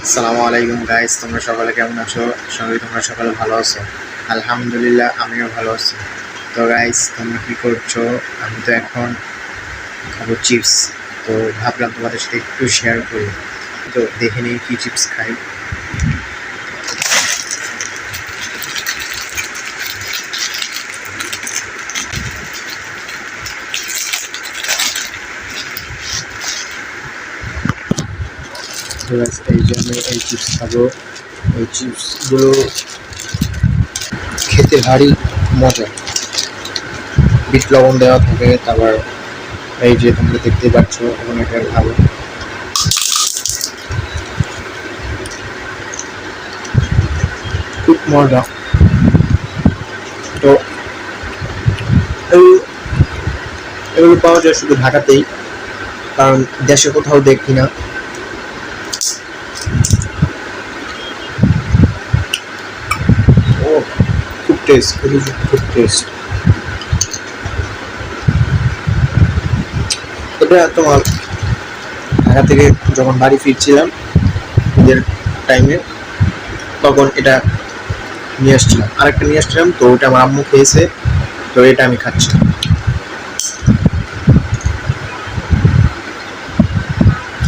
আসসালামু আলাইকুম গাইস, তোমরা সকলে কেমন আছো? সবাই তোমরা সকলে ভালো আছো? আলহামদুলিল্লাহ, আমিও ভালো আছি। তো গাইস, তোমরা কি করছো? আমি তো এখন খাবো চিপস। তো ভাবলাম তোমাদের সাথে একটু শেয়ার করি। তো দেখে নিই কি চিপস খাই। তো গাইস, এই যে আমি এই চিপস খাবো। এই চিপসগুলো খেতে ভারী মজা। বিট লবণ দেওয়া থাকে, তারপর এই যে তোমরা দেখতে পাচ্ছ এখন এটা খাবো। খুব মজা। তো এই- এগুলো পাওয়া যায় শুধু ঢাকাতেই, কারণ দেশে কোথাও দেখি না। ও, খুব টেস্ট, খুব টেস্ট। এটা তোমার ঢাকা থেকে যখন বাড়ি ফিরছিলাম ঈদের টাইমে, তখন এটা নিয়ে আসছিলাম, আরেকটা নিয়ে আসছিলাম। তো ওটা আমার আম্মু খেয়েছে, তো এটা আমি খাচ্ছি।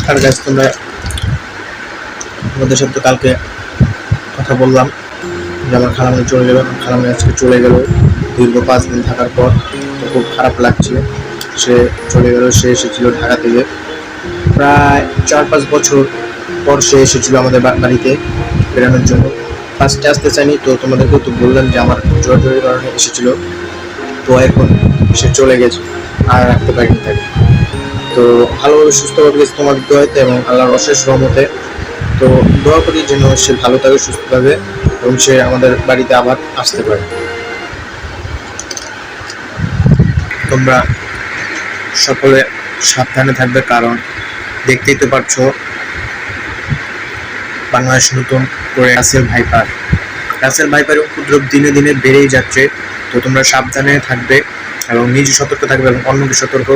আর গাছ, তোমরা তোমাদের সাথে তো কালকে কথা বললাম যে আমার খালামণি চলে যাবে। খালামণি আজকে চলে গেল দীর্ঘ 5 দিন থাকার পর। তো খুব খারাপ লাগছে, সে চলে গেল। সে এসেছিল ঢাকা থেকে প্রায় 4-5 বছর পর। সে এসেছিল আমাদের বাড়িতে বেড়ানোর জন্য। ফার্স্টে আসতে চাইনি, তো তোমাদেরকে তো বললাম যে আমার জোরাজোরির কারণে এসেছিল। তো এখন সে চলে গেছে, আর রাখতে পারিনি তাকে। তো ভালোভাবে সুস্থভাবে গেছে তোমাদের দোয়াতে এবং আল্লাহর অশেষ রহমতে। তো দোয়া করি যেন সে ভালো থাকে, সুস্থ থাকে এবং সে আমাদের বাড়িতে আবার আসতে পারে। তোমরা সকলে সাবধানে থাকবে, কারণ দেখতেই তো পারছো বাংলাদেশ নতুন করে রাসেল ভাইপারের উপদ্রব দিনে দিনে বেড়েই যাচ্ছে। তো তোমরা সাবধানে থাকবে এবং নিজে সতর্ক থাকবে এবং অন্যকে সতর্ক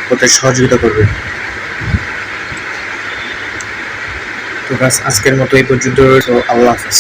হতে সহযোগিতা করবে। তো আজকের মতো এই পর্যন্ত। আল্লাহ হাফেজ।